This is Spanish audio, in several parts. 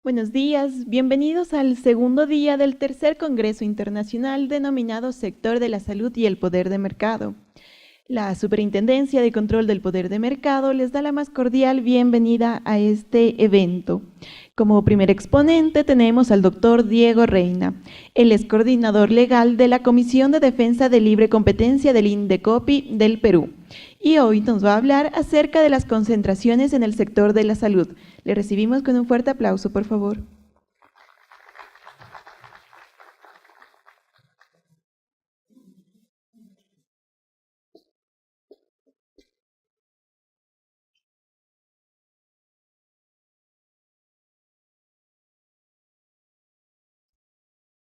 Buenos días, bienvenidos al segundo día del tercer Congreso Internacional denominado Sector de la Salud y el Poder de Mercado. La Superintendencia de Control del Poder de Mercado les da la más cordial bienvenida a este evento. Como primer exponente tenemos al doctor Diego Reina. Él es coordinador legal de la Comisión de Defensa de Libre Competencia del INDECOPI del Perú. Y hoy nos va a hablar acerca de las concentraciones en el sector de la salud. Le recibimos con un fuerte aplauso, por favor.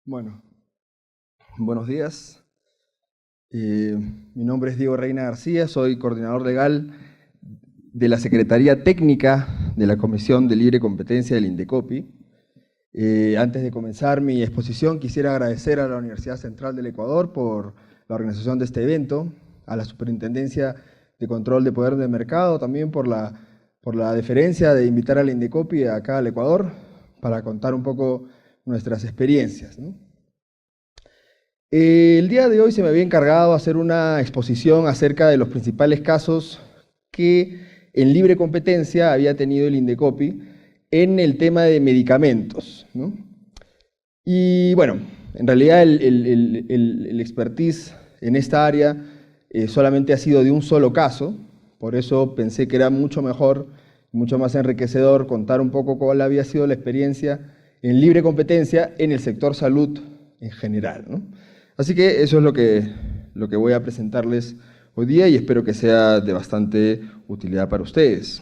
Bueno, buenos días. Mi nombre es Diego Reina García, soy coordinador legal de la Secretaría Técnica de la Comisión de Libre Competencia del INDECOPI. Antes de comenzar mi exposición, quisiera agradecer a la Universidad Central del Ecuador por la organización de este evento, a la Superintendencia de Control de Poder de Mercado, también por la deferencia de invitar al INDECOPI acá al Ecuador para contar un poco nuestras experiencias, ¿no? El día de hoy se me había encargado hacer una exposición acerca de los principales casos que en libre competencia había tenido el INDECOPI en el tema de medicamentos, ¿no? Y bueno, en realidad el expertise en esta área solamente ha sido de un solo caso, por eso pensé que era mucho mejor, mucho más enriquecedor contar un poco cuál había sido la experiencia en libre competencia en el sector salud en general, ¿no? Así que eso es lo que voy a presentarles hoy día y espero que sea de bastante utilidad para ustedes.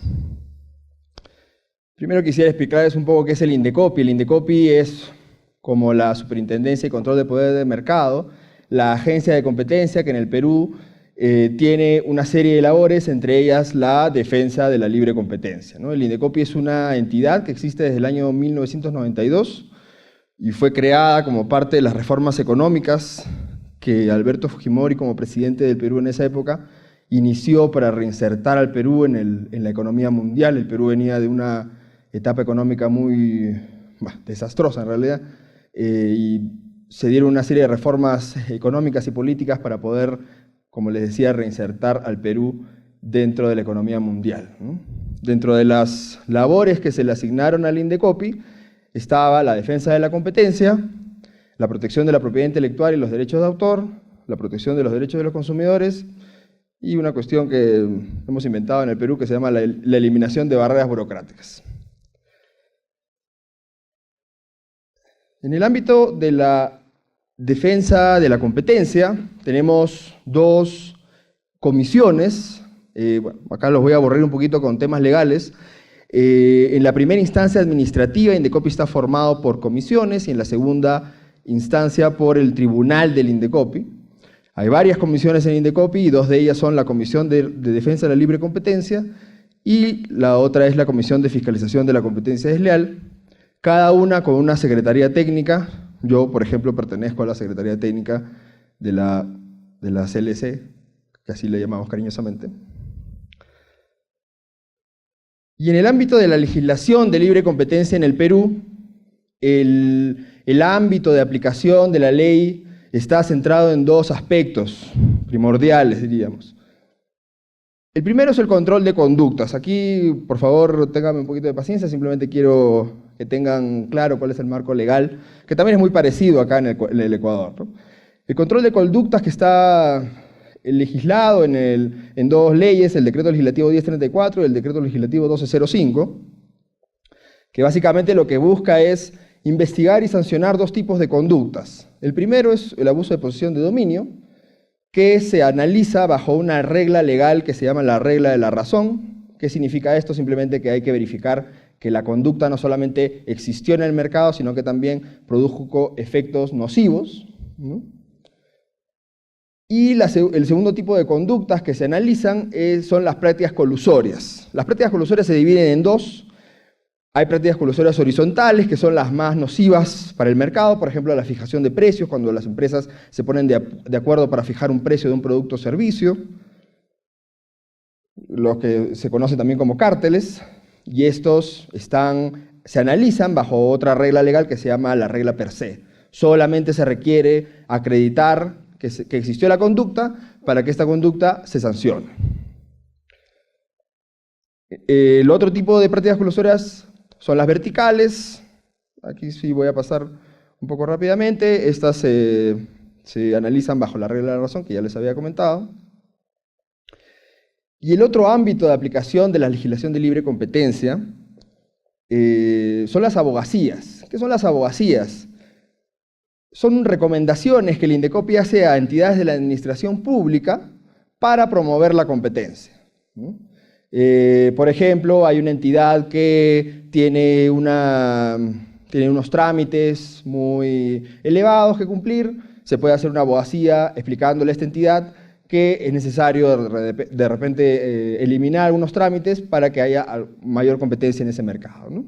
Primero quisiera explicarles un poco qué es el INDECOPI. El INDECOPI es, como la Superintendencia de Control de Poder de Mercado, la agencia de competencia que en el Perú tiene una serie de labores, entre ellas la defensa de la libre competencia, ¿no? El INDECOPI es una entidad que existe desde el año 1992 y fue creada como parte de las reformas económicas que Alberto Fujimori, como presidente del Perú en esa época, inició para reinsertar al Perú en la economía mundial. El Perú venía de una etapa económica muy desastrosa en realidad, y se dieron una serie de reformas económicas y políticas para poder, como les decía, reinsertar al Perú dentro de la economía mundial, ¿no? Dentro de las labores que se le asignaron al INDECOPI estaba la defensa de la competencia, la protección de la propiedad intelectual y los derechos de autor, la protección de los derechos de los consumidores y una cuestión que hemos inventado en el Perú que se llama la eliminación de barreras burocráticas. En el ámbito de la defensa de la competencia tenemos dos comisiones. Bueno, acá los voy a aburrir un poquito con temas legales. En la primera instancia administrativa, INDECOPI está formado por comisiones y en la segunda instancia por el tribunal del INDECOPI. Hay varias comisiones en INDECOPI y dos de ellas son la Comisión de Defensa de la Libre Competencia y la otra es la Comisión de Fiscalización de la Competencia Desleal, cada una con una secretaría técnica. Yo, por ejemplo, pertenezco a la secretaría técnica de la CLC, que así le llamamos cariñosamente. Y en el ámbito de la legislación de libre competencia en el Perú, el ámbito de aplicación de la ley está centrado en dos aspectos primordiales, diríamos. El primero es el control de conductas. Aquí, por favor, ténganme un poquito de paciencia, simplemente quiero que tengan claro cuál es el marco legal, que también es muy parecido acá en el Ecuador, ¿no? El control de conductas que está legislado en dos leyes, el Decreto Legislativo 1034 y el Decreto Legislativo 1205, que básicamente lo que busca es investigar y sancionar dos tipos de conductas. El primero es el abuso de posición de dominio, que se analiza bajo una regla legal que se llama la regla de la razón. ¿Qué significa esto? Simplemente que hay que verificar que la conducta no solamente existió en el mercado, sino que también produjo efectos nocivos, ¿no? Y el segundo tipo de conductas que se analizan son las prácticas colusorias. Las prácticas colusorias se dividen en dos. Hay prácticas colusorias horizontales, que son las más nocivas para el mercado, por ejemplo, la fijación de precios, cuando las empresas se ponen de acuerdo para fijar un precio de un producto o servicio. los que se conocen también como cárteles, y estos se analizan bajo otra regla legal que se llama la regla per se. Solamente se requiere acreditar que existió la conducta para que esta conducta se sancione. El otro tipo de prácticas colusorias son las verticales. Aquí sí voy a pasar un poco rápidamente. Estas se analizan bajo la regla de la razón que ya les había comentado. Y el otro ámbito de aplicación de la legislación de libre competencia son las abogacías. ¿Qué son las abogacías? Son recomendaciones que el INDECOPI hace a entidades de la administración pública para promover la competencia. Por ejemplo, hay una entidad que tiene unos trámites muy elevados que cumplir, se puede hacer una abogacía explicándole a esta entidad que es necesario de repente eliminar algunos trámites para que haya mayor competencia en ese mercado, ¿no?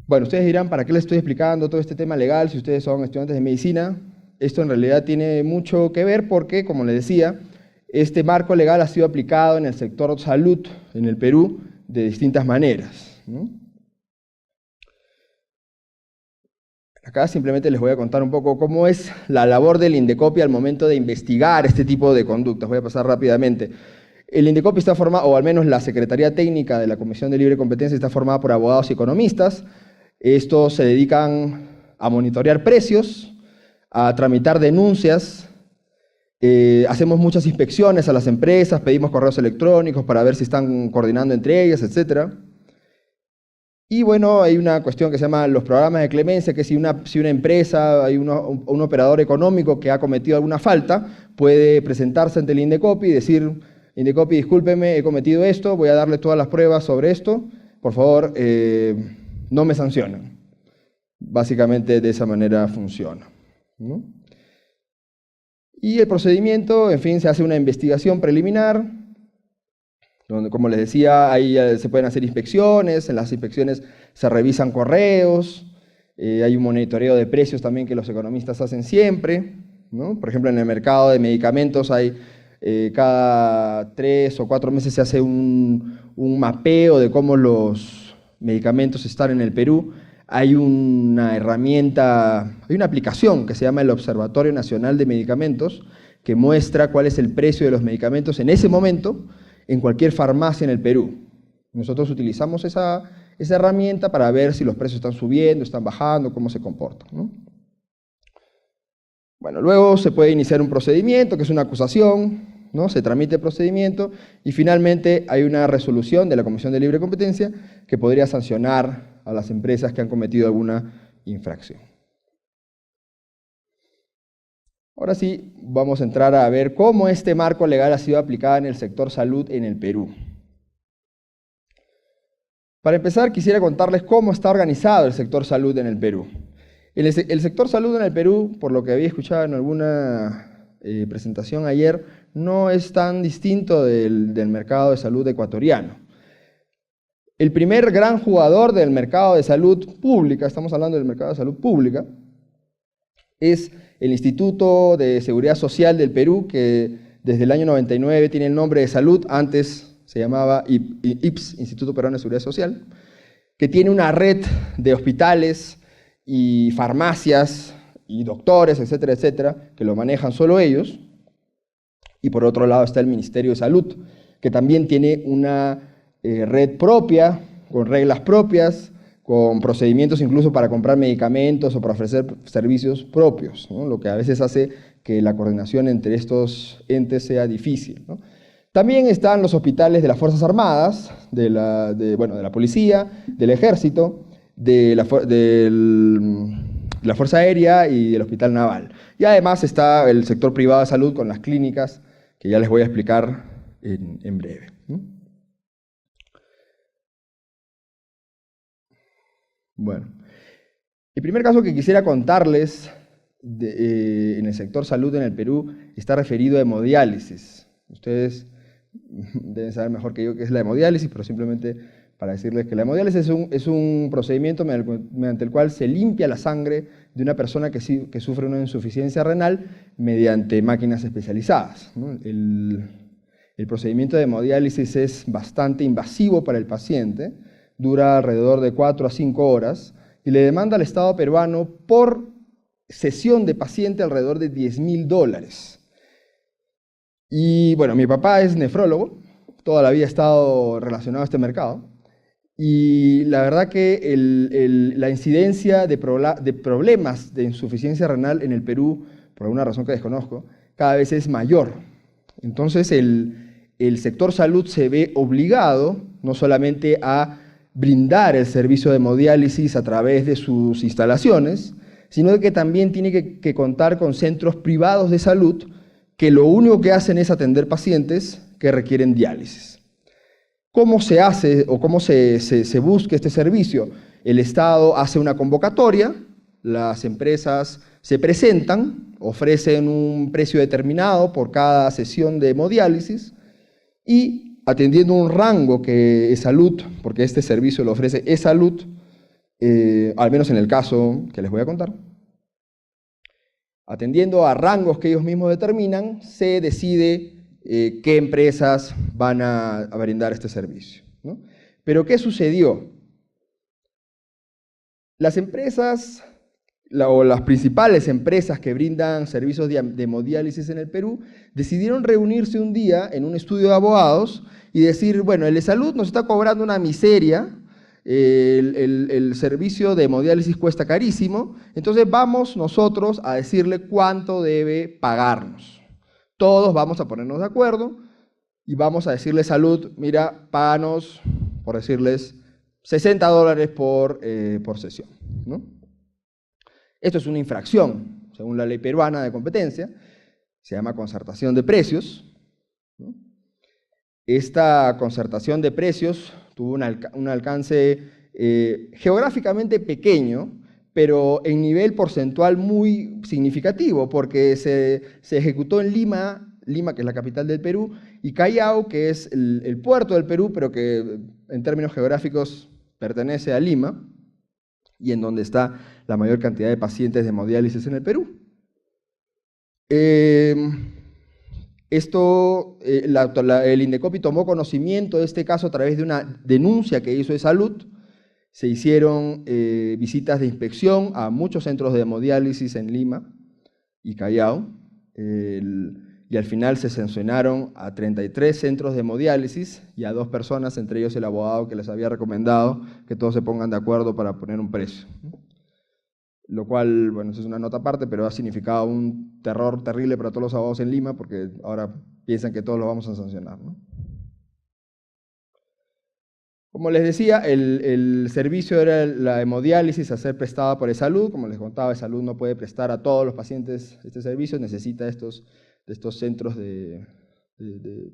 Bueno, ustedes dirán, ¿para qué les estoy explicando todo este tema legal si ustedes son estudiantes de medicina? Esto en realidad tiene mucho que ver porque, como les decía, este marco legal ha sido aplicado en el sector salud en el Perú de distintas maneras, ¿no? Acá simplemente les voy a contar un poco cómo es la labor del INDECOPI al momento de investigar este tipo de conductas. Voy a pasar rápidamente. El INDECOPI está formado, o al menos la Secretaría Técnica de la Comisión de Libre Competencia está formada por abogados y economistas. Estos se dedican a monitorear precios, a tramitar denuncias, hacemos muchas inspecciones a las empresas, pedimos correos electrónicos para ver si están coordinando entre ellas, etc. Y bueno, hay una cuestión que se llama los programas de clemencia, que si una empresa, hay un operador económico que ha cometido alguna falta, puede presentarse ante el INDECOPI y decir, INDECOPI, discúlpeme, he cometido esto, voy a darle todas las pruebas sobre esto, por favor, no me sancionen. Básicamente de esa manera funciona, ¿no? Y el procedimiento, en fin, se hace una investigación preliminar, donde, como les decía, ahí se pueden hacer inspecciones, en las inspecciones se revisan correos, hay un monitoreo de precios también que los economistas hacen siempre, ¿no? Por ejemplo, en el mercado de medicamentos hay cada 3 o 4 meses se hace un mapeo de cómo los medicamentos están en el Perú. Hay una herramienta, hay una aplicación que se llama el Observatorio Nacional de Medicamentos que muestra cuál es el precio de los medicamentos en ese momento en cualquier farmacia en el Perú. Nosotros utilizamos esa herramienta para ver si los precios están subiendo, están bajando, cómo se comportan, ¿no? Bueno, luego se puede iniciar un procedimiento, que es una acusación, ¿no? Se tramite el procedimiento y finalmente hay una resolución de la Comisión de Libre Competencia que podría sancionar a las empresas que han cometido alguna infracción. Ahora sí, vamos a entrar a ver cómo este marco legal ha sido aplicado en el sector salud en el Perú. Para empezar, quisiera contarles cómo está organizado el sector salud en el Perú. El sector salud en el Perú, por lo que había escuchado en alguna presentación ayer, no es tan distinto del mercado de salud ecuatoriano. El primer gran jugador del mercado de salud pública, estamos hablando del mercado de salud pública, es el Instituto de Seguridad Social del Perú, que desde el año 99 tiene el nombre de Salud, antes se llamaba IPS, Instituto Peruano de Seguridad Social, que tiene una red de hospitales y farmacias y doctores, etcétera, etcétera, que lo manejan solo ellos. Y por otro lado está el Ministerio de Salud, que también tiene una red propia, con reglas propias, con procedimientos incluso para comprar medicamentos o para ofrecer servicios propios, ¿no? Lo que a veces hace que la coordinación entre estos entes sea difícil, ¿no? También están los hospitales de las Fuerzas Armadas, de la Policía, del Ejército, de la Fuerza Aérea y del Hospital Naval. Y además está el sector privado de salud con las clínicas, que ya les voy a explicar en breve, ¿no? Bueno, el primer caso que quisiera contarles en el sector salud en el Perú está referido a hemodiálisis. Ustedes deben saber mejor que yo qué es la hemodiálisis, pero simplemente para decirles que la hemodiálisis es un procedimiento mediante el cual se limpia la sangre de una persona que sufre una insuficiencia renal mediante máquinas especializadas, ¿no? El procedimiento de hemodiálisis es bastante invasivo para el paciente, dura alrededor de 4 a 5 horas y le demanda al Estado peruano por sesión de paciente alrededor de $10.000. Y bueno, mi papá es nefrólogo, toda la vida ha estado relacionado a este mercado, y la verdad que la incidencia de problemas de insuficiencia renal en el Perú, por alguna razón que desconozco, cada vez es mayor. Entonces el sector salud se ve obligado no solamente a brindar el servicio de hemodiálisis a través de sus instalaciones, sino que también tiene que contar con centros privados de salud que lo único que hacen es atender pacientes que requieren diálisis. ¿Cómo se hace o cómo se busca este servicio? El Estado hace una convocatoria, las empresas se presentan, ofrecen un precio determinado por cada sesión de hemodiálisis y atendiendo un rango que eSalud, porque este servicio lo ofrece eSalud, al menos en el caso que les voy a contar, atendiendo a rangos que ellos mismos determinan, se decide qué empresas van a brindar este servicio, ¿no? Pero ¿qué sucedió? Las empresas, o las principales empresas que brindan servicios de hemodiálisis en el Perú, decidieron reunirse un día en un estudio de abogados y decir, bueno, el eSalud nos está cobrando una miseria, el servicio de hemodiálisis cuesta carísimo, entonces vamos nosotros a decirle cuánto debe pagarnos. Todos vamos a ponernos de acuerdo y vamos a decirle a Salud, mira, páganos, por decirles, $60 por sesión, ¿no? Esto es una infracción, según la ley peruana de competencia, se llama concertación de precios, ¿no? Esta concertación de precios tuvo un alcance geográficamente pequeño, pero en nivel porcentual muy significativo, porque se ejecutó en Lima, que es la capital del Perú, y Callao, que es el puerto del Perú, pero que en términos geográficos pertenece a Lima, y en donde está la mayor cantidad de pacientes de hemodiálisis en el Perú. El INDECOPI tomó conocimiento de este caso a través de una denuncia que hizo eSalud. Se hicieron visitas de inspección a muchos centros de hemodiálisis en Lima y Callao, y al final se sancionaron a 33 centros de hemodiálisis y a 2 personas, entre ellos el abogado que les había recomendado que todos se pongan de acuerdo para poner un precio. Lo cual, bueno, eso es una nota aparte, pero ha significado un terror terrible para todos los abogados en Lima, porque ahora piensan que todos lo vamos a sancionar, ¿no? Como les decía, el servicio era la hemodiálisis a ser prestada por eSalud. Como les contaba, eSalud no puede prestar a todos los pacientes este servicio, necesita de estos centros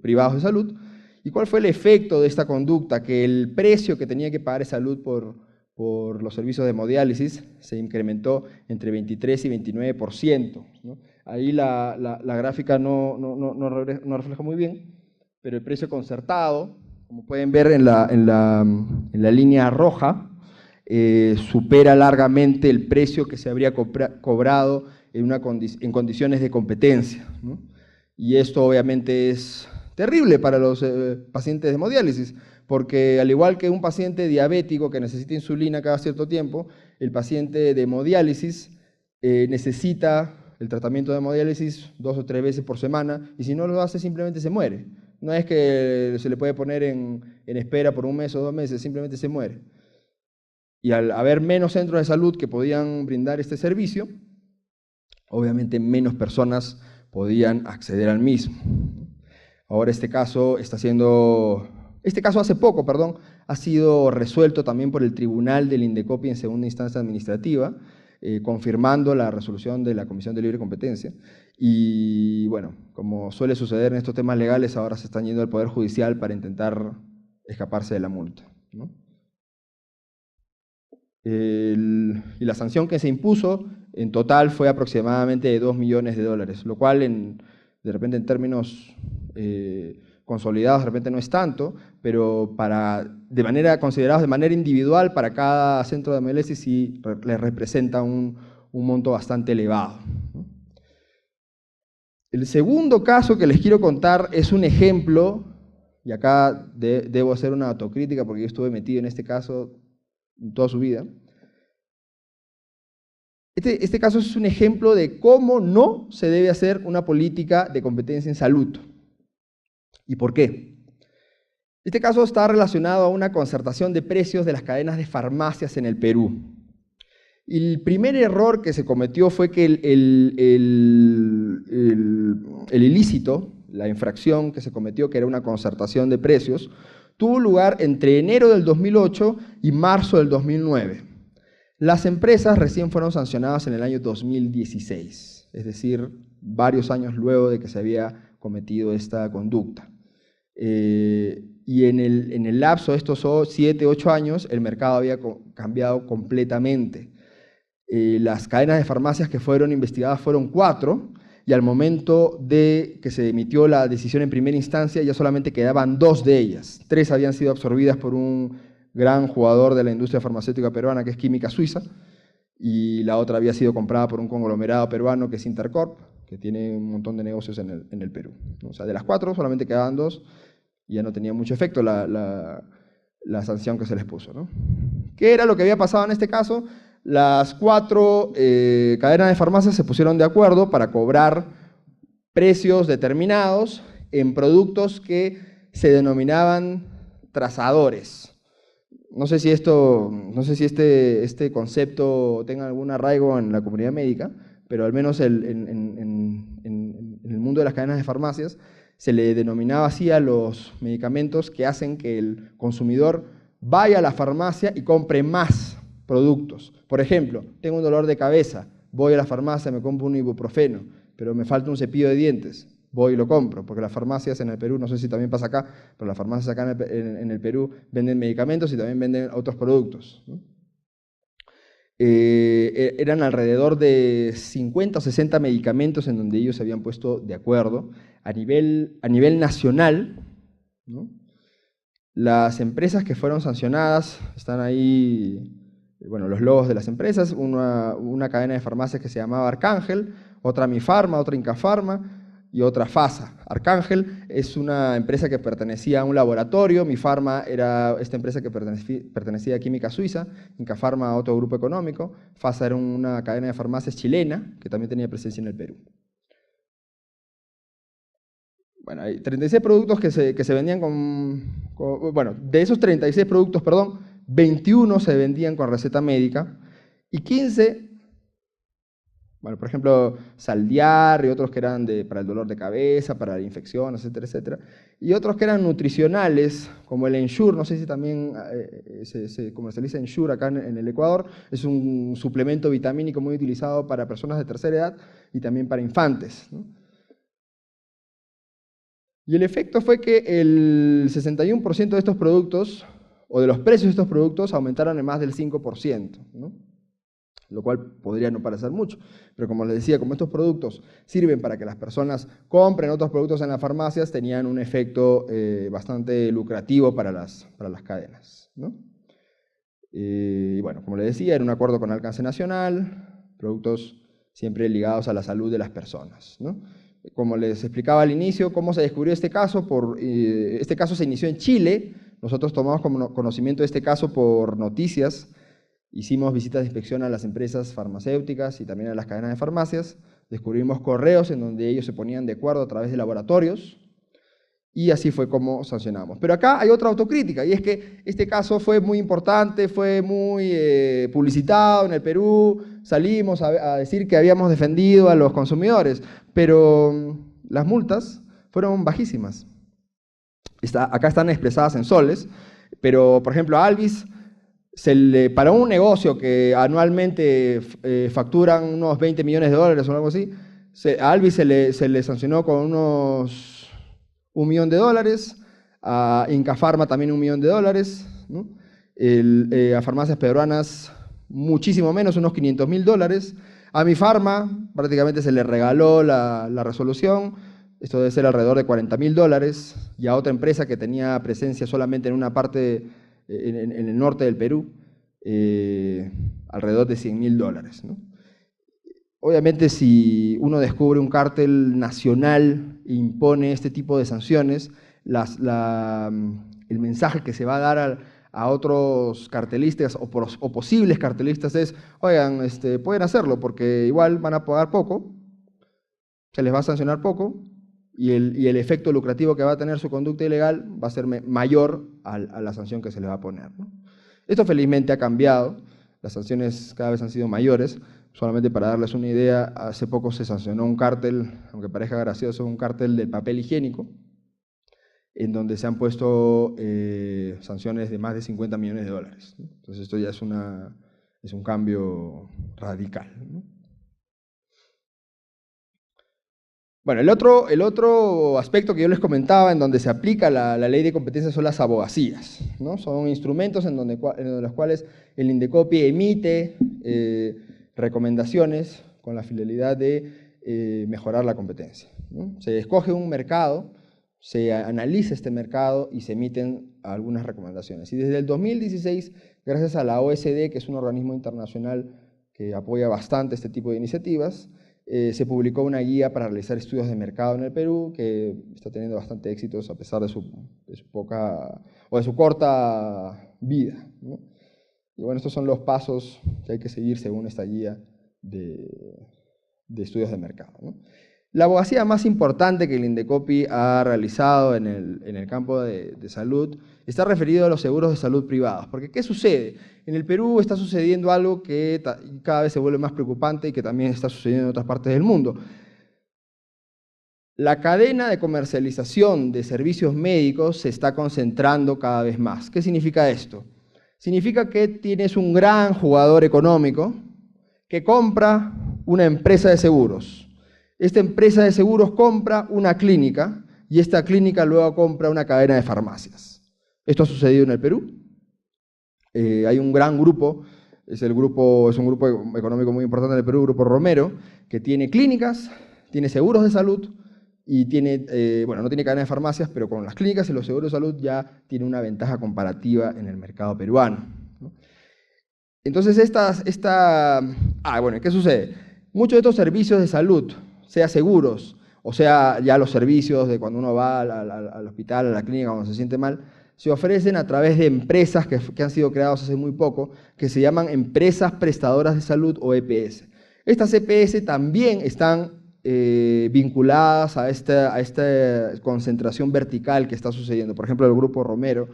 privados de salud. ¿Y cuál fue el efecto de esta conducta? Que el precio que tenía que pagar eSalud por los servicios de hemodiálisis se incrementó entre 23 y 29%, ¿no? Ahí la gráfica no refleja muy bien, pero el precio concertado, como pueden ver en la línea roja, supera largamente el precio que se habría cobrado en condiciones de competencia, ¿no? Y esto obviamente es terrible para los pacientes de hemodiálisis, porque al igual que un paciente diabético que necesita insulina cada cierto tiempo, el paciente de hemodiálisis necesita el tratamiento de hemodiálisis 2 o 3 veces por semana, y si no lo hace simplemente se muere. No es que se le puede poner en espera por 1 mes o 2 meses, simplemente se muere. Y al haber menos centros de salud que podían brindar este servicio, obviamente menos personas podían acceder al mismo. Ahora este caso hace poco, ha sido resuelto también por el Tribunal del INDECOPI en segunda instancia administrativa, confirmando la resolución de la Comisión de Libre Competencia. Y bueno, como suele suceder en estos temas legales, ahora se están yendo al Poder Judicial para intentar escaparse de la multa, ¿no? Y la sanción que se impuso en total fue aproximadamente de $2 millones, lo cual de repente en términos consolidados de repente no es tanto, pero considerados de manera individual para cada centro de hemodiálisis sí les representa un monto bastante elevado, ¿no? El segundo caso que les quiero contar es un ejemplo, y acá debo hacer una autocrítica porque yo estuve metido en este caso toda su vida. Este caso es un ejemplo de cómo no se debe hacer una política de competencia en salud. ¿Y por qué? Este caso está relacionado a una concertación de precios de las cadenas de farmacias en el Perú. El primer error que se cometió fue que el ilícito, la infracción que se cometió, que era una concertación de precios, tuvo lugar entre enero del 2008 y marzo del 2009. Las empresas recién fueron sancionadas en el año 2016, es decir, varios años luego de que se había cometido esta conducta. Y en el lapso de estos 7, 8 años, el mercado había cambiado completamente. Las cadenas de farmacias que fueron investigadas fueron 4, y al momento de que se emitió la decisión en primera instancia, ya solamente quedaban 2 de ellas. 3 habían sido absorbidas por un gran jugador de la industria farmacéutica peruana, que es Química Suiza, y la otra había sido comprada por un conglomerado peruano, que es Intercorp, que tiene un montón de negocios en el Perú. O sea, de las 4 solamente quedaban 2, y ya no tenía mucho efecto la sanción que se les puso, ¿no? ¿Qué era lo que había pasado en este caso? Las 4 cadenas de farmacias se pusieron de acuerdo para cobrar precios determinados en productos que se denominaban trazadores. No sé si este concepto tenga algún arraigo en la comunidad médica, pero al menos en el mundo de las cadenas de farmacias se le denominaba así a los medicamentos que hacen que el consumidor vaya a la farmacia y compre más productos. Por ejemplo, tengo un dolor de cabeza, voy a la farmacia, me compro un ibuprofeno, pero me falta un cepillo de dientes, voy y lo compro, porque las farmacias en el Perú, no sé si también pasa acá, pero las farmacias acá en el Perú venden medicamentos y también venden otros productos, ¿no? Eran alrededor de 50 o 60 medicamentos en donde ellos se habían puesto de acuerdo. A nivel nacional, ¿no? Las empresas que fueron sancionadas, están ahí, bueno, los logos de las empresas, una cadena de farmacias que se llamaba Arcángel, otra Mifarma, otra Incafarma y otra FASA. Arcángel es una empresa que pertenecía a un laboratorio, Mifarma era esta empresa que pertenecía a Química Suiza, Incafarma a otro grupo económico, FASA era una cadena de farmacias chilena que también tenía presencia en el Perú. Bueno, hay 36 productos que se vendían bueno, de esos 36 productos, 21 se vendían con receta médica y 15, bueno, por ejemplo, Saldiar y otros que eran para el dolor de cabeza, para la infección, etcétera, etcétera. Y otros que eran nutricionales, como el Ensure, no sé si también se comercializa Ensure acá en el Ecuador, es un suplemento vitamínico muy utilizado para personas de tercera edad y también para infantes, ¿no? Y el efecto fue que el 61% de estos productos, o de los precios de estos productos, aumentaron en más del 5%, ¿no? Lo cual podría no parecer mucho, pero como les decía, como estos productos sirven para que las personas compren otros productos en las farmacias, tenían un efecto bastante lucrativo para las cadenas, ¿no? Y bueno, como les decía, era un acuerdo con alcance nacional, productos siempre ligados a la salud de las personas, ¿no? Como les explicaba al inicio, ¿cómo se descubrió este caso? Este caso se inició en Chile, nosotros tomamos conocimiento de este caso por noticias, hicimos visitas de inspección a las empresas farmacéuticas y también a las cadenas de farmacias, descubrimos correos en donde ellos se ponían de acuerdo a través de laboratorios, y así fue como sancionamos. Pero acá hay otra autocrítica, y es que este caso fue muy importante, fue muy publicitado en el Perú, salimos a decir que habíamos defendido a los consumidores, pero las multas fueron bajísimas. Acá están expresadas en soles, pero por ejemplo a Alvis, para un negocio que anualmente facturan unos 20 millones de dólares o algo así, a Alvis se le sancionó con unos $1 millón, a Incafarma también $1 millón, ¿no? A farmacias peruanas muchísimo menos, unos $500.000. A Mifarma prácticamente se le regaló la resolución, esto debe ser alrededor de $40.000, y a otra empresa que tenía presencia solamente en una parte, en el norte del Perú, alrededor de $100.000, ¿no? obviamente si uno descubre un cártel nacional e impone este tipo de sanciones, el mensaje que se va a dar a otros cartelistas o posibles cartelistas es, oigan, pueden hacerlo porque igual van a pagar poco, se les va a sancionar poco, y el efecto lucrativo que va a tener su conducta ilegal va a ser mayor a la sanción que se les va a poner, ¿no? Esto felizmente ha cambiado, las sanciones cada vez han sido mayores. Solamente para darles una idea, hace poco se sancionó un cártel, aunque parezca gracioso, un cártel del papel higiénico, en donde se han puesto sanciones de más de 50 millones de dólares, ¿no? Entonces esto ya es un cambio radical, ¿no? Bueno, el otro aspecto que yo les comentaba en donde se aplica la ley de competencia son las abogacías, ¿no? Son instrumentos en los cuales el INDECOPI emite recomendaciones con la finalidad de mejorar la competencia, ¿no? Se escoge un mercado, se analiza este mercado y se emiten algunas recomendaciones. Y desde el 2016, gracias a la OSD, que es un organismo internacional que apoya bastante este tipo de iniciativas, se publicó una guía para realizar estudios de mercado en el Perú, que está teniendo bastante éxitos a pesar de su corta vida, ¿no? Y bueno, estos son los pasos que hay que seguir según esta guía de estudios de mercado, ¿no? La abogacía más importante que el INDECOPI ha realizado en el campo de salud está referido a los seguros de salud privados. Porque, ¿qué sucede? En el Perú está sucediendo algo que cada vez se vuelve más preocupante y que también está sucediendo en otras partes del mundo. La cadena de comercialización de servicios médicos se está concentrando cada vez más. ¿Qué significa esto? Significa que tienes un gran jugador económico que compra una empresa de seguros. Esta empresa de seguros compra una clínica y esta clínica luego compra una cadena de farmacias. Esto ha sucedido en el Perú. Hay un gran grupo, es un grupo económico muy importante en el Perú, el Grupo Romero, que tiene clínicas, tiene seguros de salud y no tiene cadena de farmacias, pero con las clínicas y los seguros de salud ya tiene una ventaja comparativa en el mercado peruano, ¿no? Entonces, ¿qué sucede? Muchos de estos servicios de salud, sea seguros, o sea ya los servicios de cuando uno va al hospital, a la clínica, cuando se siente mal, se ofrecen a través de empresas que han sido creadas hace muy poco, que se llaman empresas prestadoras de salud o EPS. Estas EPS también están vinculadas a esta concentración vertical que está sucediendo. Por ejemplo, el Grupo Romero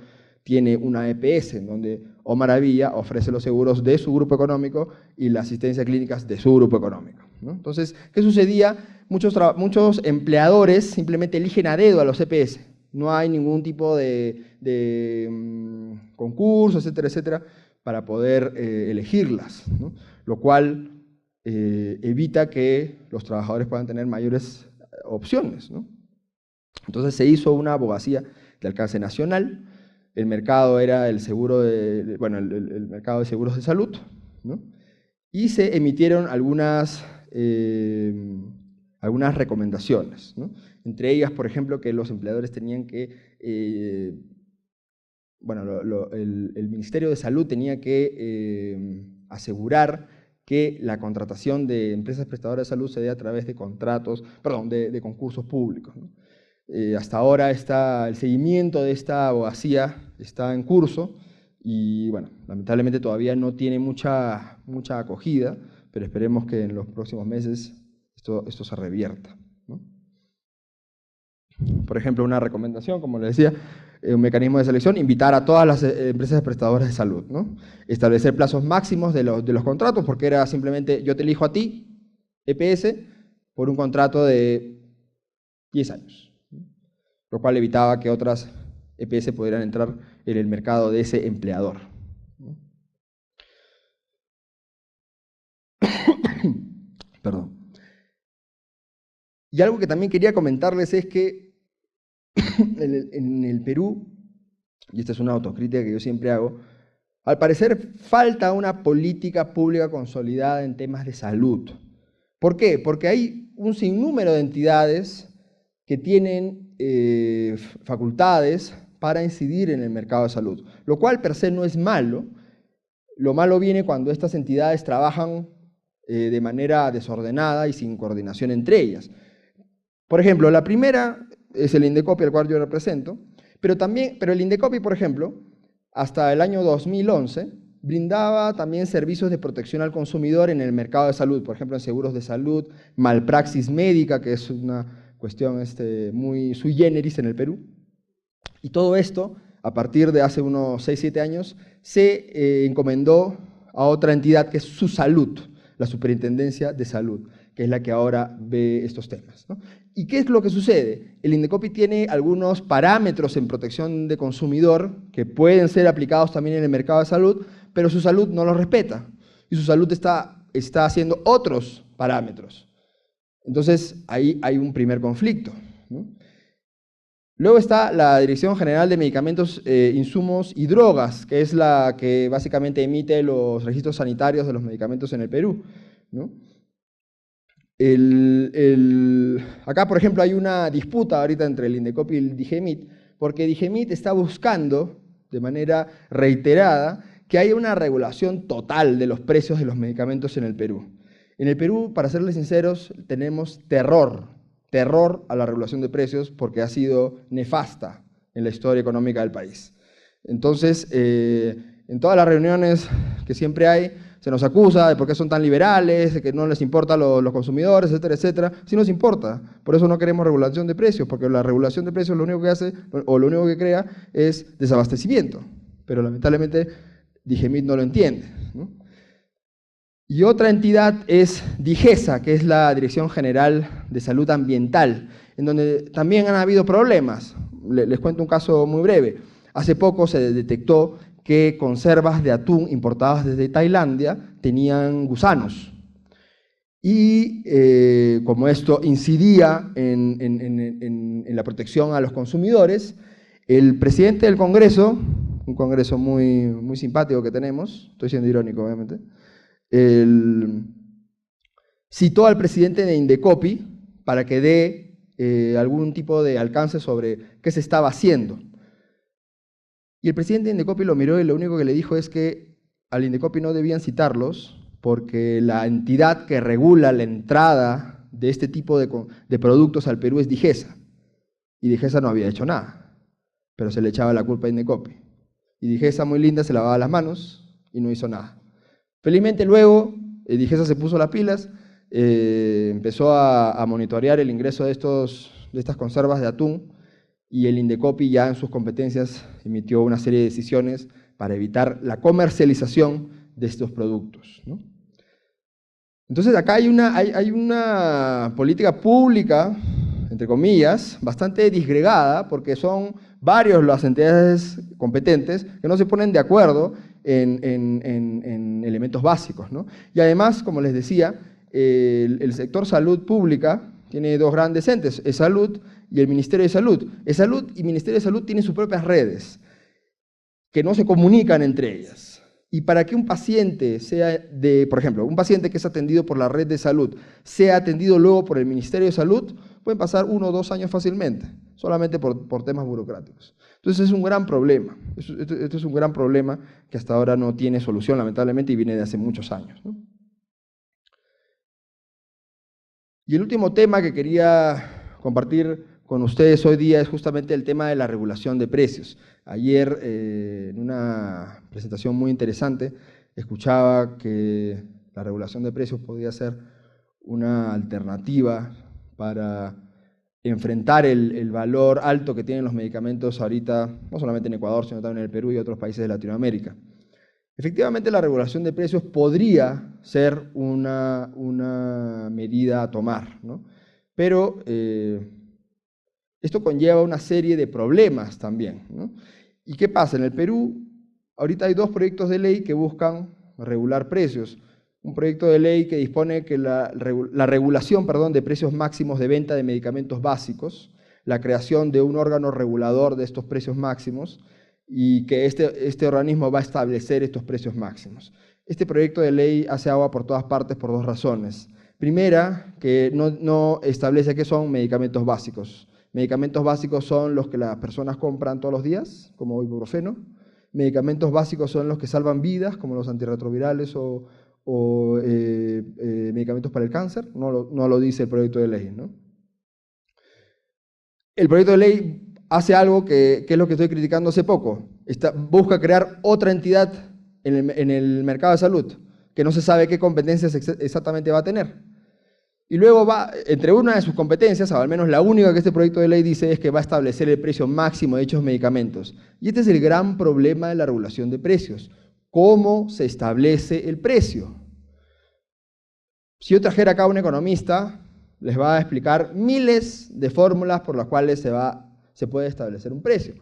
tiene una EPS en donde O Maravilla ofrece los seguros de su grupo económico y la asistencia clínica de su grupo económico, ¿no? Entonces, ¿qué sucedía? Muchos empleadores simplemente eligen a dedo a los EPS. No hay ningún tipo de concurso, etcétera, etcétera, para poder elegirlas, ¿no? Lo cual evita que los trabajadores puedan tener mayores opciones, ¿no? Entonces se hizo una abogacía de alcance nacional. El mercado era el mercado de seguros de salud, ¿no? Y se emitieron algunas recomendaciones, ¿no? Entre ellas, por ejemplo, que los empleadores tenían que, el Ministerio de Salud tenía que asegurar que la contratación de empresas prestadoras de salud se dé a través de de concursos públicos, ¿no? Hasta ahora el seguimiento de esta abogacía está en curso y, bueno, lamentablemente todavía no tiene mucha acogida, pero esperemos que en los próximos meses esto se revierta, ¿no? Por ejemplo, una recomendación, como les decía, un mecanismo de selección, invitar a todas las empresas prestadoras de salud, ¿no? Establecer plazos máximos de los contratos, porque era simplemente yo te elijo a ti, EPS, por un contrato de 10 años, ¿no? Lo cual evitaba que otras EPS pudieran entrar en el mercado de ese empleador, ¿no? Perdón. Y algo que también quería comentarles es que en el Perú, y esta es una autocrítica que yo siempre hago, al parecer falta una política pública consolidada en temas de salud. ¿Por qué? Porque hay un sinnúmero de entidades que tienen facultades para incidir en el mercado de salud, lo cual per se no es malo. Lo malo viene cuando estas entidades trabajan de manera desordenada y sin coordinación entre ellas. Por ejemplo, la primera es el Indecopi, al cual yo represento, pero el Indecopi, por ejemplo, hasta el año 2011, brindaba también servicios de protección al consumidor en el mercado de salud, por ejemplo, en seguros de salud, malpraxis médica, que es una cuestión muy sui generis en el Perú. Y todo esto, a partir de hace unos 6, 7 años, se encomendó a otra entidad que es SUSALUD, la Superintendencia de Salud, que es la que ahora ve estos temas, ¿no? ¿Y qué es lo que sucede? El Indecopi tiene algunos parámetros en protección de consumidor que pueden ser aplicados también en el mercado de salud, pero SUSALUD no los respeta y SUSALUD está haciendo otros parámetros. Entonces, ahí hay un primer conflicto, ¿no? Luego está la Dirección General de Medicamentos, Insumos y Drogas, que es la que básicamente emite los registros sanitarios de los medicamentos en el Perú, ¿no? Acá, por ejemplo, hay una disputa ahorita entre el Indecopi y el DIGEMIT, porque DIGEMIT está buscando, de manera reiterada, que haya una regulación total de los precios de los medicamentos en el Perú. En el Perú, para serles sinceros, tenemos terror a la regulación de precios porque ha sido nefasta en la historia económica del país. Entonces, en todas las reuniones que siempre hay, se nos acusa de por qué son tan liberales, de que no les importa a los consumidores, etcétera, etcétera. Sí nos importa, por eso no queremos regulación de precios, porque la regulación de precios lo único que hace, o lo único que crea, es desabastecimiento. Pero lamentablemente DIGEMIT no lo entiende, ¿no? Y otra entidad es DIGESA, que es la Dirección General de Salud Ambiental, en donde también han habido problemas. Les cuento un caso muy breve. Hace poco se detectó que conservas de atún importadas desde Tailandia tenían gusanos. Y como esto incidía en la protección a los consumidores, el presidente del Congreso, un Congreso muy, muy simpático que tenemos, estoy siendo irónico obviamente, citó al presidente de Indecopi para que dé algún tipo de alcance sobre qué se estaba haciendo. Y el presidente de Indecopi lo miró y lo único que le dijo es que al Indecopi no debían citarlos porque la entidad que regula la entrada de este tipo de productos al Perú es DIGESA. Y DIGESA no había hecho nada, pero se le echaba la culpa a Indecopi. Y DIGESA, muy linda, se lavaba las manos y no hizo nada. Felizmente luego DIGESA se puso las pilas, empezó a monitorear el ingreso de estas conservas de atún, y el Indecopi ya en sus competencias emitió una serie de decisiones para evitar la comercialización de estos productos, ¿no? Entonces acá hay una política pública, entre comillas, bastante disgregada, porque son varios las entidades competentes que no se ponen de acuerdo en elementos básicos, ¿no? Y además, como les decía, el sector salud pública tiene dos grandes entes, ESalud y el Ministerio de Salud. ESalud y Ministerio de Salud tienen sus propias redes que no se comunican entre ellas. Y para que un paciente por ejemplo, un paciente que es atendido por la red de salud sea atendido luego por el Ministerio de Salud, pueden pasar 1 o 2 años fácilmente, solamente por temas burocráticos. Entonces es un gran problema. Esto es un gran problema que hasta ahora no tiene solución, lamentablemente, y viene de hace muchos años, ¿no? Y el último tema que quería compartir con ustedes hoy día es justamente el tema de la regulación de precios. Ayer, en una presentación muy interesante, escuchaba que la regulación de precios podía ser una alternativa para enfrentar el valor alto que tienen los medicamentos ahorita, no solamente en Ecuador, sino también en el Perú y otros países de Latinoamérica. Efectivamente, la regulación de precios podría ser una medida a tomar, ¿no? Pero esto conlleva una serie de problemas también, ¿no? ¿Y qué pasa? En el Perú, ahorita hay 2 proyectos de ley que buscan regular precios. Un proyecto de ley que dispone que la regulación de precios máximos de venta de medicamentos básicos, la creación de un órgano regulador de estos precios máximos, y que este organismo va a establecer estos precios máximos. Este proyecto de ley hace agua por todas partes por 2 razones. Primera, que no establece qué son medicamentos básicos. Medicamentos básicos son los que las personas compran todos los días, como ibuprofeno. Medicamentos básicos son los que salvan vidas, como los antirretrovirales o medicamentos para el cáncer, no lo dice el proyecto de ley, ¿no? El proyecto de ley hace algo que es lo que estoy criticando hace poco. Busca crear otra entidad en el mercado de salud, que no se sabe qué competencias exactamente va a tener. Y luego entre una de sus competencias, o al menos la única que este proyecto de ley dice, es que va a establecer el precio máximo de dichos medicamentos. Y este es el gran problema de la regulación de precios. ¿Cómo se establece el precio? Si yo trajera acá a un economista, les va a explicar miles de fórmulas por las cuales se puede establecer un precio.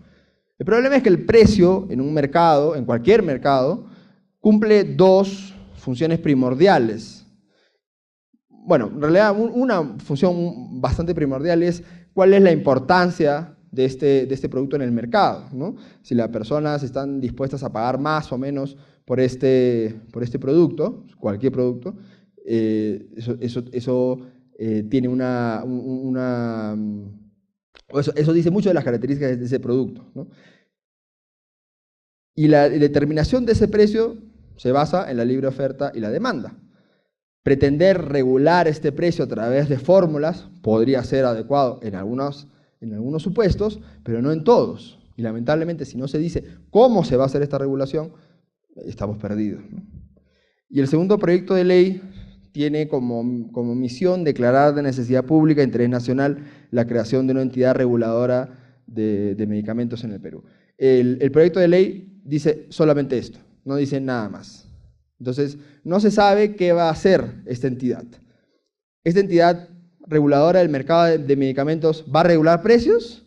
El problema es que el precio en un mercado, en cualquier mercado, cumple dos funciones primordiales. Bueno, en realidad una función bastante primordial es cuál es la importancia de este producto en el mercado, ¿no? Si las personas están dispuestas a pagar más o menos por este producto, cualquier producto, eso tiene eso dice mucho de las características de ese producto, ¿no? Y la determinación de ese precio se basa en la libre oferta y la demanda. Pretender regular este precio a través de fórmulas podría ser adecuado en algunos supuestos, pero no en todos. Y lamentablemente, si no se dice cómo se va a hacer esta regulación, estamos perdidos, ¿no? Y el segundo proyecto de ley tiene como misión declarar de necesidad pública e interés nacional la creación de una entidad reguladora de medicamentos en el Perú. El proyecto de ley dice solamente esto, no dice nada más. Entonces, no se sabe qué va a hacer esta entidad. Esta entidad reguladora del mercado de medicamentos va a regular precios,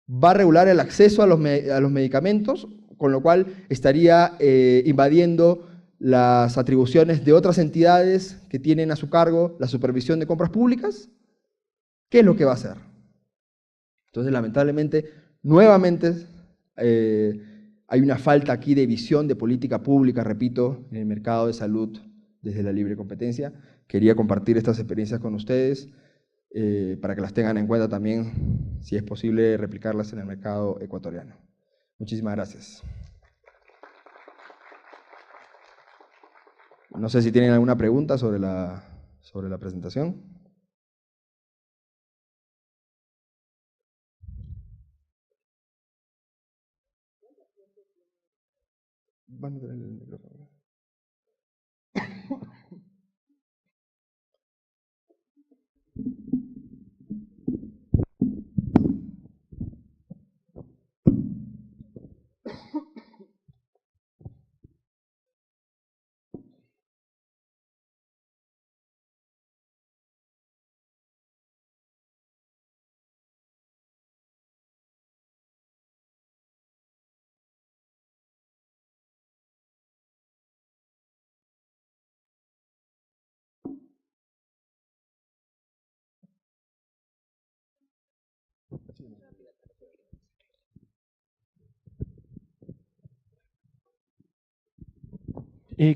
va a regular el acceso a los medicamentos, con lo cual estaría invadiendo las atribuciones de otras entidades que tienen a su cargo la supervisión de compras públicas. ¿Qué es lo que va a hacer? Entonces, lamentablemente, nuevamente hay una falta aquí de visión de política pública, repito, en el mercado de salud desde la libre competencia. Quería compartir estas experiencias con ustedes para que las tengan en cuenta también, si es posible, replicarlas en el mercado ecuatoriano. Muchísimas gracias. No sé si tienen alguna pregunta sobre la presentación. Van a tener el micrófono.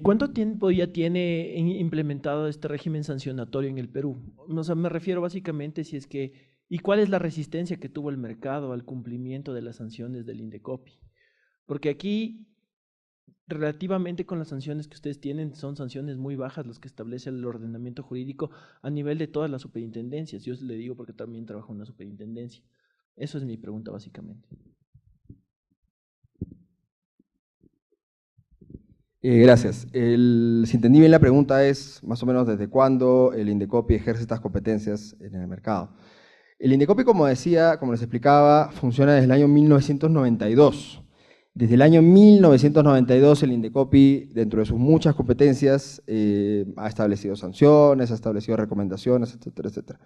¿Cuánto tiempo ya tiene implementado este régimen sancionatorio en el Perú? O sea, me refiero básicamente ¿y cuál es la resistencia que tuvo el mercado al cumplimiento de las sanciones del Indecopi? Porque aquí, relativamente con las sanciones que ustedes tienen, son sanciones muy bajas las que establece el ordenamiento jurídico a nivel de todas las superintendencias. Yo le digo porque también trabajo en una superintendencia. Eso es mi pregunta básicamente. Gracias. Si entendí bien la pregunta es más o menos desde cuándo el Indecopi ejerce estas competencias en el mercado. El Indecopi, como les explicaba, funciona desde el año 1992. Desde el año 1992 el Indecopi, dentro de sus muchas competencias, ha establecido sanciones, ha establecido recomendaciones, etcétera, etcétera.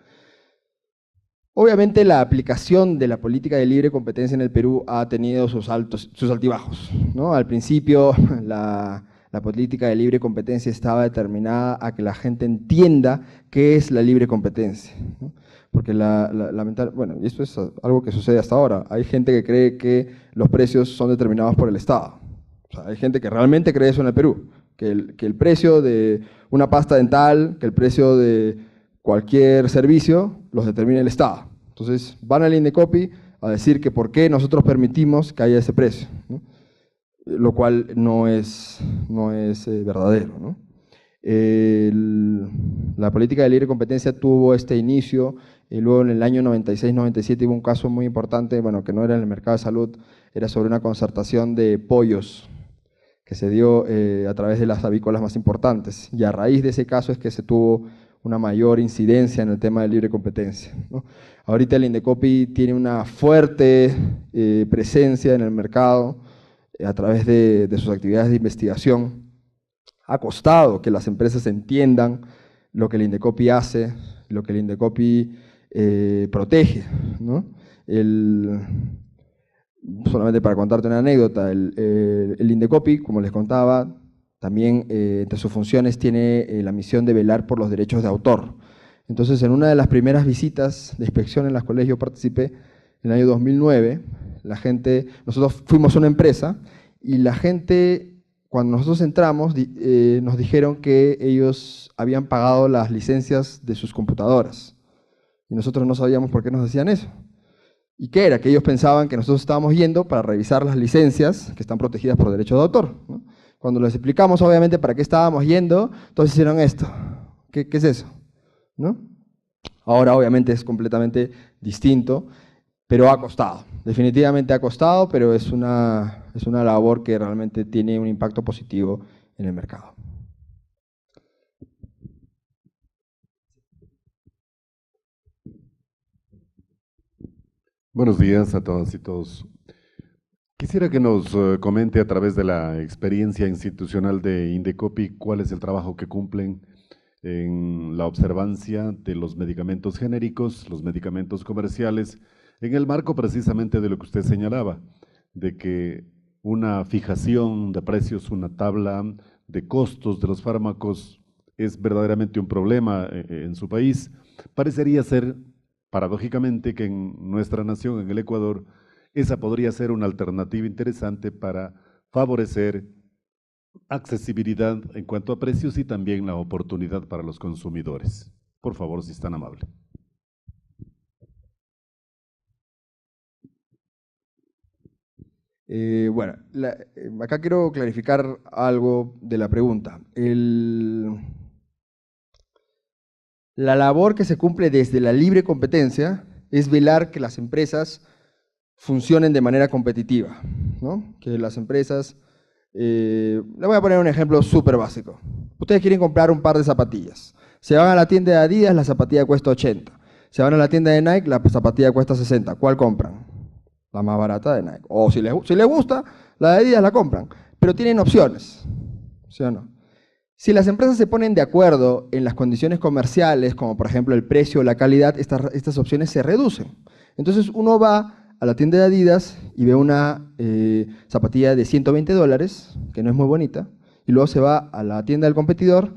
Obviamente la aplicación de la política de libre competencia en el Perú ha tenido sus altibajos, ¿no? Al principio la política de libre competencia estaba determinada a que la gente entienda qué es la libre competencia, ¿no? Porque bueno, y esto es algo que sucede hasta ahora, hay gente que cree que los precios son determinados por el Estado. O sea, hay gente que realmente cree eso en el Perú, que el precio de una pasta dental, que el precio de cualquier servicio los determina el Estado. Entonces van al Indecopi a decir que por qué nosotros permitimos que haya ese precio, ¿no? Lo cual no es verdadero, ¿no? La política de libre competencia tuvo este inicio, y luego en el año 96-97 hubo un caso muy importante, bueno, que no era en el mercado de salud, era sobre una concertación de pollos que se dio a través de las avícolas más importantes, y a raíz de ese caso es que se tuvo una mayor incidencia en el tema de libre competencia, ¿no? Ahorita el Indecopi tiene una fuerte presencia en el mercado a través de sus actividades de investigación. Ha costado que las empresas entiendan lo que el Indecopi hace, lo que el Indecopi protege, ¿no? Solamente para contarte una anécdota, el Indecopi, como les contaba, también entre sus funciones tiene la misión de velar por los derechos de autor. Entonces, en una de las primeras visitas de inspección en las cuales yo participé, en el año 2009, nosotros fuimos una empresa y la gente, cuando nosotros entramos, nos dijeron que ellos habían pagado las licencias de sus computadoras. Y nosotros no sabíamos por qué nos decían eso. ¿Y qué era? Que ellos pensaban que nosotros estábamos yendo para revisar las licencias que están protegidas por derechos de autor, ¿no? Cuando les explicamos, obviamente, para qué estábamos yendo, entonces hicieron esto. ¿Qué es eso? ¿No? Ahora, obviamente, es completamente distinto, pero ha costado. Definitivamente ha costado, pero es una labor que realmente tiene un impacto positivo en el mercado. Buenos días a todas y todos. Quisiera que nos comente a través de la experiencia institucional de Indecopi cuál es el trabajo que cumplen en la observancia de los medicamentos genéricos, los medicamentos comerciales, en el marco precisamente de lo que usted señalaba, de que una fijación de precios, una tabla de costos de los fármacos es verdaderamente un problema en su país. Parecería ser, paradójicamente, que en nuestra nación, en el Ecuador, esa podría ser una alternativa interesante para favorecer accesibilidad en cuanto a precios y también la oportunidad para los consumidores. Por favor, si es tan amable. Bueno, acá quiero clarificar algo de la pregunta. La labor que se cumple desde la libre competencia es velar que las empresas funcionen de manera competitiva, ¿no? Que las empresas, le voy a poner un ejemplo súper básico. Ustedes quieren comprar un par de zapatillas. Se van a la tienda de Adidas, la zapatilla cuesta 80. Se van a la tienda de Nike, la zapatilla cuesta 60. ¿Cuál compran? La más barata de Nike. O si les gusta, la de Adidas la compran. Pero tienen opciones, ¿sí o no? Si las empresas se ponen de acuerdo en las condiciones comerciales, como por ejemplo el precio o la calidad, estas opciones se reducen. Entonces uno va a la tienda de Adidas y ve una zapatilla de $120, que no es muy bonita, y luego se va a la tienda del competidor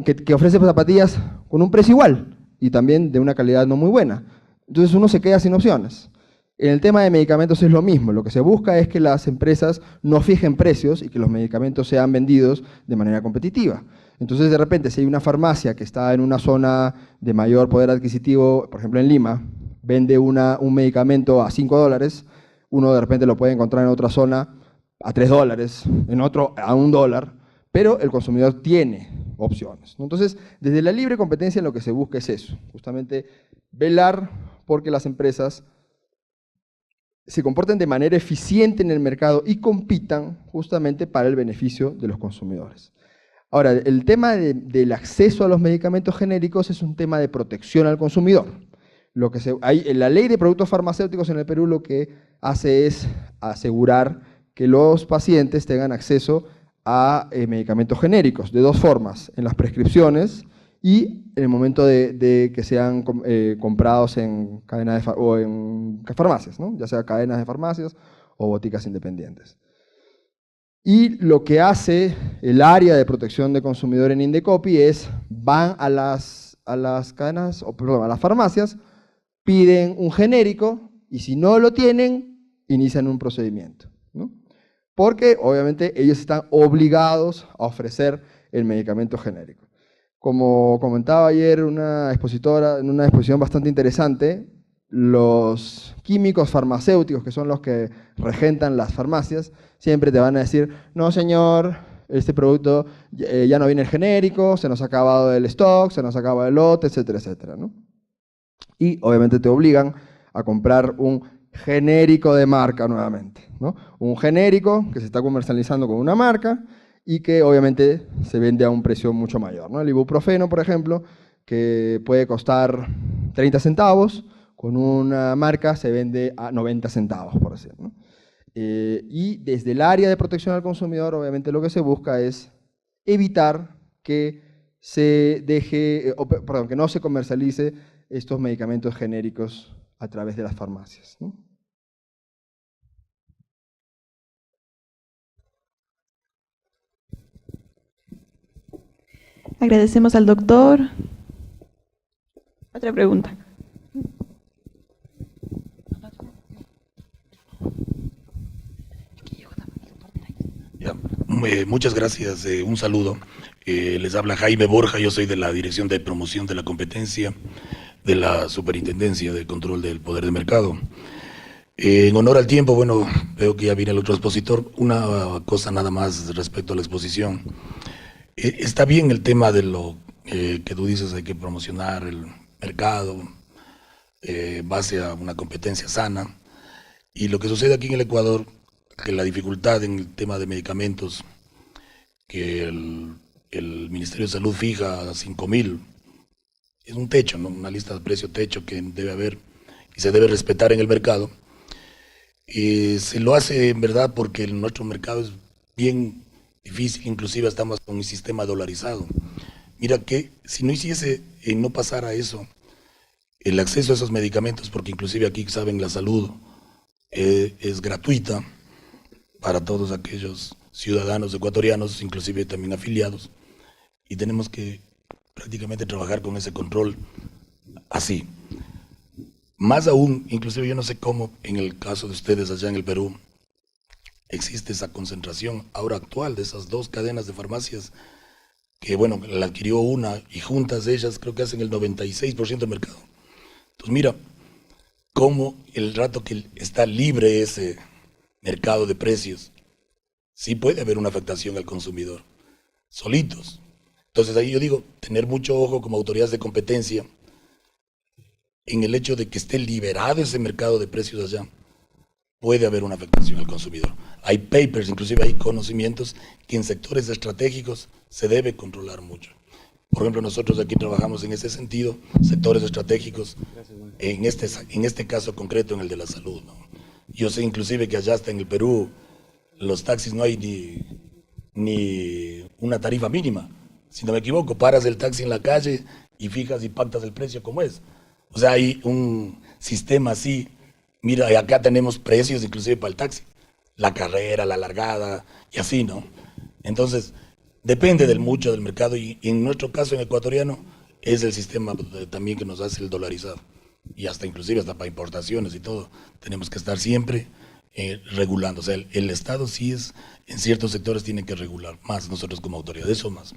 que ofrece zapatillas con un precio igual y también de una calidad no muy buena. Entonces uno se queda sin opciones. En el tema de medicamentos es lo mismo. Lo que se busca es que las empresas no fijen precios y que los medicamentos sean vendidos de manera competitiva. Entonces, de repente, si hay una farmacia que está en una zona de mayor poder adquisitivo, por ejemplo en Lima, vende un medicamento a $5, uno de repente lo puede encontrar en otra zona a $3, en otro a $1, pero el consumidor tiene opciones, ¿no? Entonces, desde la libre competencia lo que se busca es eso, justamente velar porque las empresas se comporten de manera eficiente en el mercado y compitan justamente para el beneficio de los consumidores. Ahora, el tema del acceso a los medicamentos genéricos es un tema de protección al consumidor. La ley de productos farmacéuticos en el Perú lo que hace es asegurar que los pacientes tengan acceso a medicamentos genéricos de dos formas, en las prescripciones y en el momento de que sean comprados en cadenas o en farmacias, ¿no? Ya sea cadenas de farmacias o boticas independientes. Y lo que hace el área de protección de consumidor en Indecopi es, van a las cadenas, a las farmacias, piden un genérico y si no lo tienen, inician un procedimiento, ¿no? Porque obviamente ellos están obligados a ofrecer el medicamento genérico. Como comentaba ayer una expositora en una exposición bastante interesante, los químicos farmacéuticos, que son los que regentan las farmacias, siempre te van a decir, no señor, este producto ya no viene el genérico, se nos ha acabado el stock, se nos acaba el lote, etcétera, etcétera, ¿no? Y obviamente te obligan a comprar un genérico de marca nuevamente, ¿no? Un genérico que se está comercializando con una marca y que obviamente se vende a un precio mucho mayor, ¿no? El ibuprofeno, por ejemplo, que puede costar 30 centavos, con una marca se vende a 90 centavos, por decir, ¿no? Y desde el área de protección al consumidor, obviamente lo que se busca es evitar que se deje, perdón, que no se comercialice estos medicamentos genéricos a través de las farmacias, ¿no? Agradecemos al doctor. Otra pregunta. Ya, muchas gracias, un saludo. Les habla Jaime Borja, yo soy de la Dirección de Promoción de la Competencia de la Superintendencia de Control del Poder de Mercado. En honor al tiempo, bueno, veo que ya viene el otro expositor. Una cosa nada más respecto a la exposición. Está bien el tema de lo que tú dices, hay que promocionar el mercado base a una competencia sana. Y lo que sucede aquí en el Ecuador, que la dificultad en el tema de medicamentos, que el Ministerio de Salud fija a 5.000, es un techo, ¿no? Una lista de precio techo que debe haber y se debe respetar en el mercado. Se lo hace en verdad porque nuestro mercado es bien difícil, inclusive estamos con un sistema dolarizado. Mira que si no hiciese, no pasara eso, el acceso a esos medicamentos, porque inclusive aquí saben la salud es gratuita para todos aquellos ciudadanos ecuatorianos, inclusive también afiliados, y tenemos que prácticamente trabajar con ese control así. Más aún, inclusive yo no sé cómo en el caso de ustedes allá en el Perú existe esa concentración ahora actual de esas dos cadenas de farmacias que, bueno, la adquirió una y juntas ellas creo que hacen el 96% del mercado. Entonces mira, cómo el rato que está libre ese mercado de precios, sí puede haber una afectación al consumidor, solitos. Entonces ahí yo digo, tener mucho ojo como autoridades de competencia en el hecho de que esté liberado ese mercado de precios allá, puede haber una afectación al consumidor. Hay papers, inclusive hay conocimientos que en sectores estratégicos se debe controlar mucho. Por ejemplo, nosotros aquí trabajamos en ese sentido, sectores estratégicos, en este caso concreto, en el de la salud, ¿no? Yo sé inclusive que allá hasta en el Perú, los taxis no hay ni una tarifa mínima. Si no me equivoco, paras el taxi en la calle y fijas y pactas el precio como es. O sea, hay un sistema así. Mira, acá tenemos precios inclusive para el taxi. La carrera, la largada y así, ¿no? Entonces, depende mucho del mercado y en nuestro caso en ecuatoriano es el sistema también que nos hace el dolarizado. Y hasta inclusive hasta para importaciones y todo, tenemos que estar siempre regulando. O sea, el Estado sí es, en ciertos sectores tiene que regular, más nosotros como autoridad, eso más.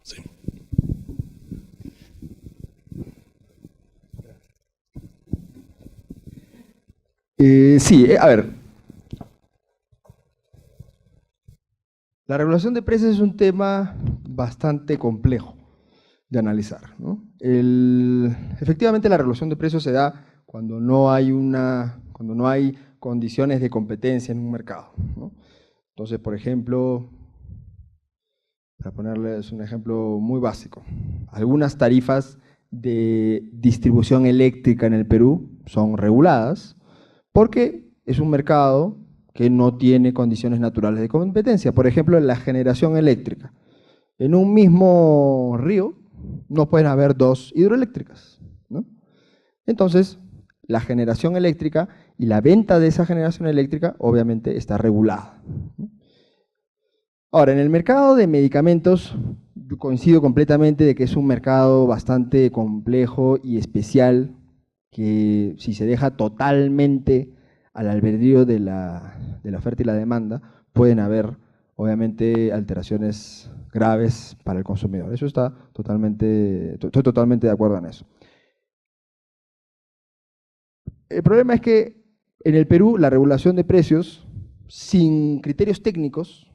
Sí. Sí, a ver. La regulación de precios es un tema bastante complejo de analizar, ¿no? Efectivamente, la regulación de precios se da cuando no hay condiciones de competencia en un mercado, ¿no? Entonces, por ejemplo, para ponerles un ejemplo muy básico, algunas tarifas de distribución eléctrica en el Perú son reguladas porque es un mercado que no tiene condiciones naturales de competencia. Por ejemplo, en la generación eléctrica. En un mismo río no pueden haber dos hidroeléctricas, ¿no? Entonces, la generación eléctrica y la venta de esa generación eléctrica obviamente está regulada, ¿no? Ahora, en el mercado de medicamentos, yo coincido completamente de que es un mercado bastante complejo y especial, que si se deja totalmente al albedrío de la oferta y la demanda, pueden haber, obviamente, alteraciones graves para el consumidor. Eso estoy totalmente de acuerdo en eso. El problema es que en el Perú la regulación de precios, sin criterios técnicos,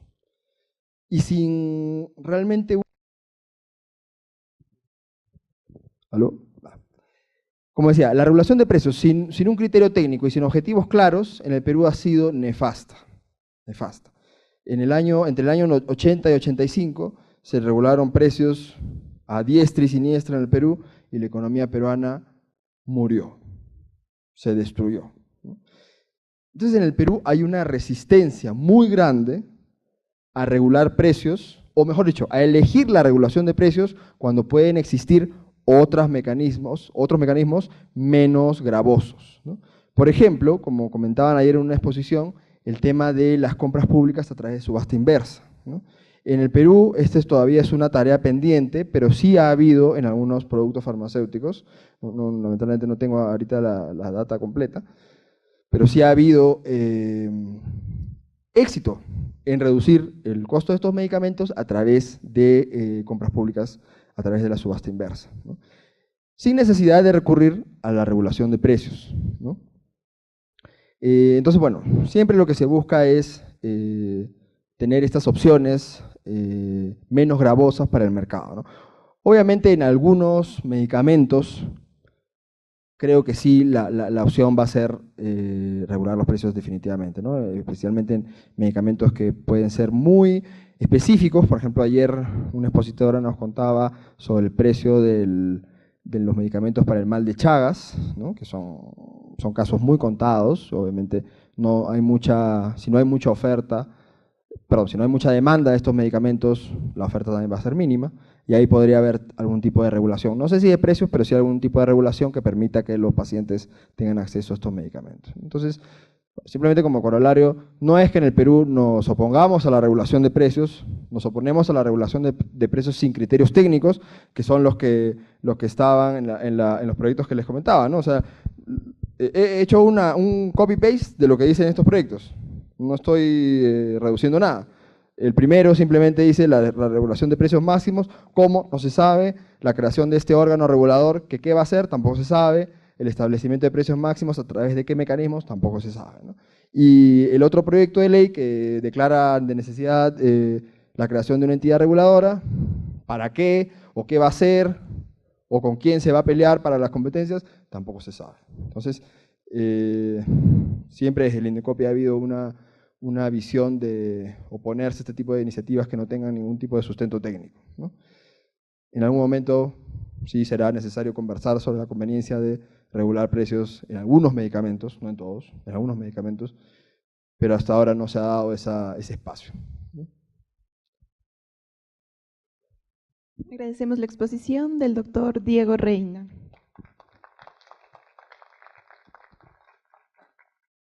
y sin realmente... ¿Aló? Como decía, la regulación de precios sin un criterio técnico y sin objetivos claros en el Perú ha sido nefasta. Nefasta. Entre el año 80 y 85 se regularon precios a diestra y siniestra en el Perú y la economía peruana murió, se destruyó. Entonces en el Perú hay una resistencia muy grande a regular precios, o mejor dicho, a elegir la regulación de precios cuando pueden existir otros mecanismos menos gravosos, ¿no? Por ejemplo, como comentaban ayer en una exposición, el tema de las compras públicas a través de subasta inversa, ¿no? En el Perú, todavía es una tarea pendiente, pero sí ha habido en algunos productos farmacéuticos, lamentablemente no tengo ahorita la data completa, pero sí ha habido éxito en reducir el costo de estos medicamentos a través de compras públicas, a través de la subasta inversa, ¿no? Sin necesidad de recurrir a la regulación de precios, ¿no? Entonces, bueno, siempre lo que se busca es tener estas opciones menos gravosas para el mercado, ¿no? Obviamente en algunos medicamentos creo que sí la opción va a ser regular los precios definitivamente, ¿no? Especialmente en medicamentos que pueden ser muy específicos. Por ejemplo, ayer una expositora nos contaba sobre el precio de los medicamentos para el mal de Chagas, ¿no? Que son casos muy contados. Obviamente si no hay mucha oferta, perdón, si no hay mucha demanda de estos medicamentos, la oferta también va a ser mínima, y ahí podría haber algún tipo de regulación. No sé si de precios, pero sí algún tipo de regulación que permita que los pacientes tengan acceso a estos medicamentos. Entonces, simplemente como corolario, no es que en el Perú nos opongamos a la regulación de precios, nos oponemos a la regulación de precios sin criterios técnicos, que son los que estaban en los proyectos que les comentaba, ¿no? O sea, he hecho un copy-paste de lo que dicen estos proyectos. No estoy reduciendo nada. El primero simplemente dice la regulación de precios máximos, ¿cómo? No se sabe. La creación de este órgano regulador, que qué va a hacer, tampoco se sabe. El establecimiento de precios máximos, a través de qué mecanismos, tampoco se sabe, ¿no? Y el otro proyecto de ley que declara de necesidad la creación de una entidad reguladora, ¿para qué? ¿O qué va a hacer? ¿O con quién se va a pelear para las competencias? Tampoco se sabe. Entonces, siempre desde el INDECOPI ha habido una visión de oponerse a este tipo de iniciativas que no tengan ningún tipo de sustento técnico, ¿no? En algún momento sí será necesario conversar sobre la conveniencia de regular precios en algunos medicamentos, no en todos, en algunos medicamentos, pero hasta ahora no se ha dado ese espacio, ¿no? Agradecemos la exposición del doctor Diego Reina.